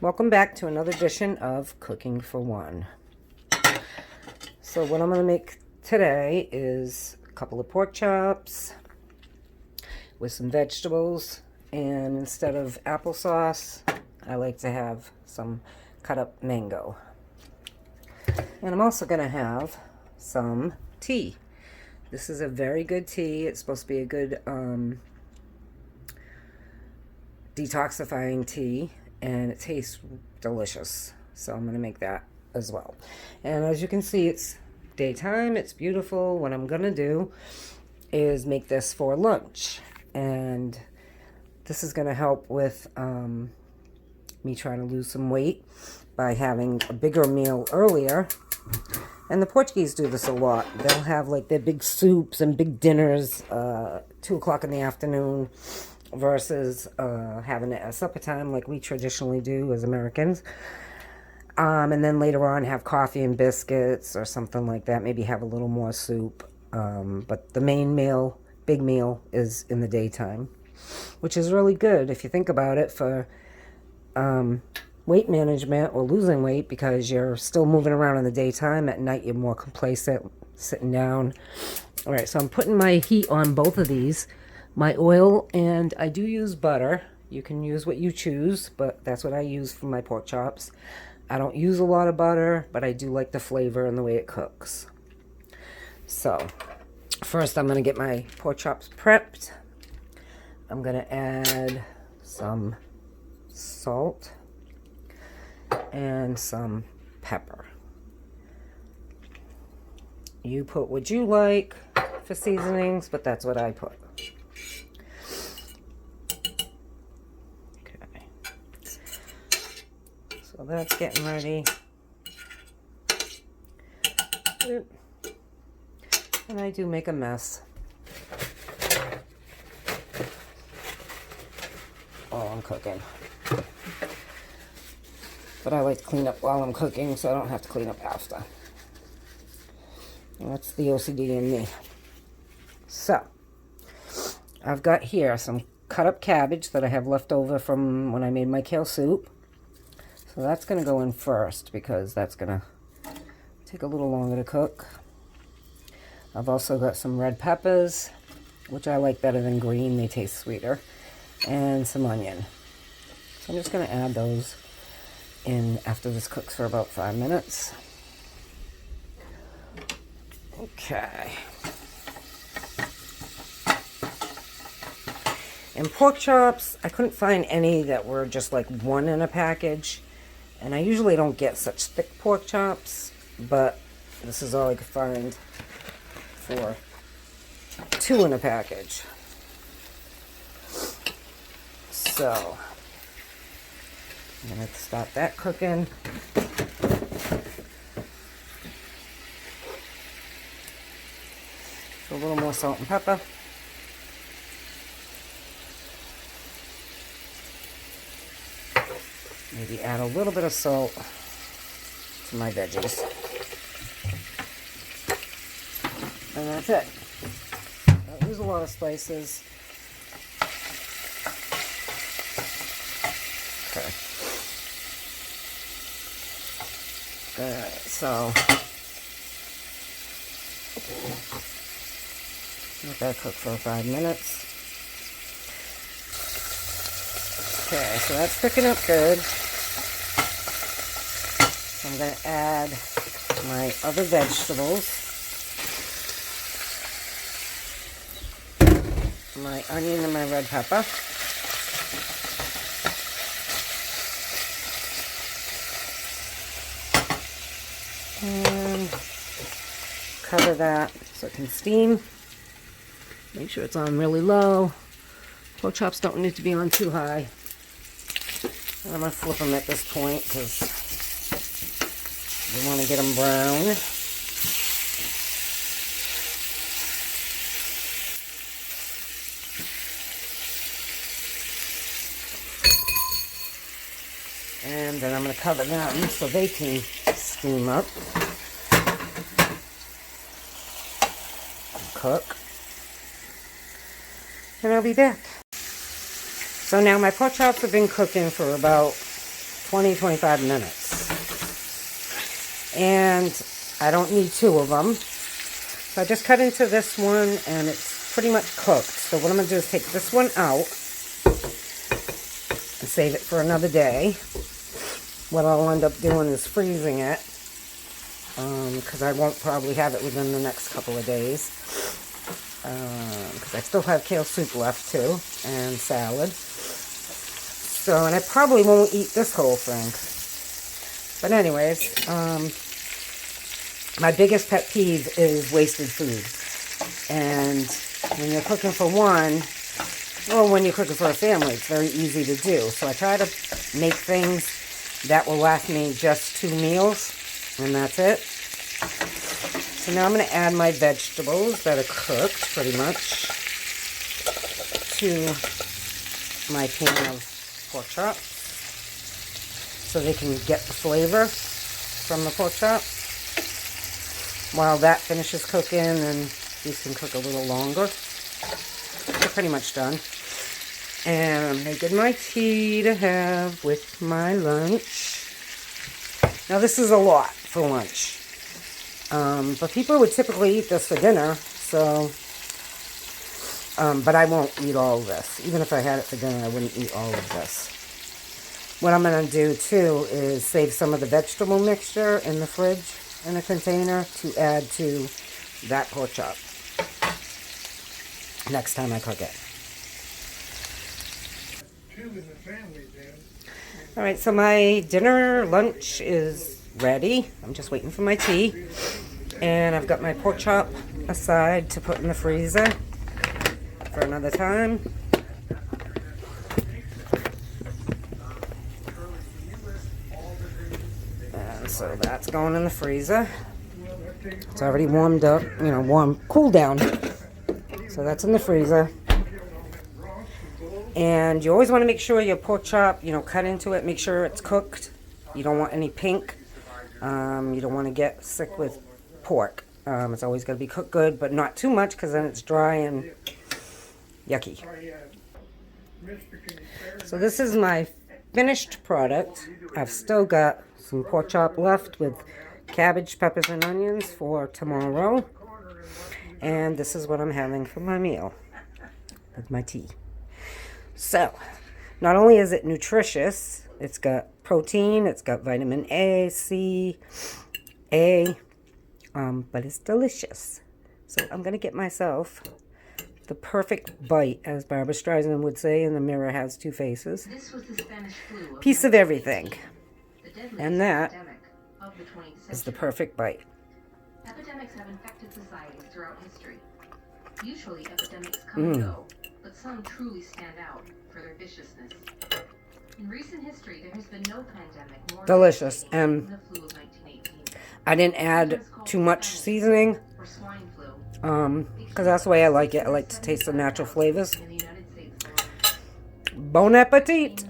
Welcome back to another edition of Cooking for One. So what I'm going to make today is a couple of pork chops with some vegetables, and instead of applesauce, I like to have some cut up mango. And I'm also going to have some tea. This is a very good tea. It's supposed to be a good detoxifying tea, and it tastes delicious. So I'm going to make that as well. And as you can see, it's daytime. It's beautiful. What I'm going to do is make this for lunch. And this is going to help with me trying to lose some weight by having a bigger meal earlier. And the Portuguese do this a lot. They'll have like their big soups and big dinners 2 o'clock in the afternoon versus having it at supper time like we traditionally do as Americans. And then later on have coffee and biscuits or something like that. Maybe have a little more soup. But the main meal, big meal, is in the daytime, which is really good if you think about it for weight management or losing weight, because you're still moving around in the daytime. At night, you're more complacent, sitting down. All right, so I'm putting my heat on both of these. My oil, and I do use butter. You can use what you choose, but that's what I use for my pork chops. I don't use a lot of butter, but I do like the flavor and the way it cooks. So, first I'm going to get my pork chops prepped. I'm going to add some salt and some pepper. You put what you like for seasonings, but that's what I put. So that's getting ready. And I do make a mess while I'm cooking. But I like to clean up while I'm cooking so I don't have to clean up after. And that's the OCD in me. So, I've got here some cut up cabbage that I have left over from when I made my kale soup. So that's going to go in first because that's going to take a little longer to cook. I've also got some red peppers, which I like better than green. They taste sweeter. And some onion. So I'm just going to add those in after this cooks for about 5 minutes. Okay. And pork chops, I couldn't find any that were just like one in a package. And I usually don't get such thick pork chops, but this is all I could find for 2 in a package. So, I'm going to stop that cooking. A little more salt and pepper. Maybe add a little bit of salt to my veggies. And that's it. Don't use a lot of spices. Okay. Alright, so let that cook for 5 minutes. Okay, so that's cooking up good. I'm going to add my other vegetables. My onion and my red pepper. And cover that so it can steam. Make sure it's on really low. Pork chops don't need to be on too high. And I'm going to flip them at this point because we want to get them brown. And then I'm going to cover them so they can steam up and cook. And I'll be back. So now my pork chops have been cooking for about 20-25 minutes. And I don't need 2 of them. So I just cut into this one, and it's pretty much cooked. So what I'm going to do is take this one out and save it for another day. What I'll end up doing is freezing it, because I won't probably have it within the next couple of days. Because I still have kale soup left too, and salad. So, and I probably won't eat this whole thing. But anyways, my biggest pet peeve is wasted food. And when you're cooking for one, or when you're cooking for a family, it's very easy to do. So I try to make things that will last me just 2 meals, and that's it. So now I'm going to add my vegetables that are cooked pretty much to my pan of pork chop, so they can get the flavor from the pork chop. While that finishes cooking, and these can cook a little longer. They're pretty much done. And I'm making my tea to have with my lunch. Now this is a lot for lunch. But people would typically eat this for dinner, so, but I won't eat all of this. Even if I had it for dinner, I wouldn't eat all of this. What I'm going to do too is save some of the vegetable mixture in the fridge in a container to add to that pork chop next time I cook it. Alright, so my dinner lunch is ready. I'm just waiting for my tea. And I've got my pork chop aside to put in the freezer for another time. And so that's going in the freezer. It's already warmed up, you know, cooled down. So that's in the freezer. And you always want to make sure your pork chop, you know, cut into it, make sure it's cooked. You don't want any pink. You don't want to get sick with pork. It's always got to be cooked good, but not too much, because then it's dry and yucky. So this is my finished product. I've still got some pork chop left with cabbage, peppers, and onions for tomorrow. And this is what I'm having for my meal with my tea. So, not only is it nutritious, it's got protein, it's got vitamin A, C, A, but it's delicious. So I'm going to get myself the perfect bite, as Barbara Streisand would say, and the mirror has 2 faces. Piece of everything. And that is the perfect bite. Epidemics have infected societies throughout history. Usually epidemics come and go, but some truly stand out for their viciousness. In recent history, there has been no pandemic more delicious. than the flu of 1918. I didn't add too much seasoning, because that's the way I like it. I like to taste the natural flavors. Bon appetit!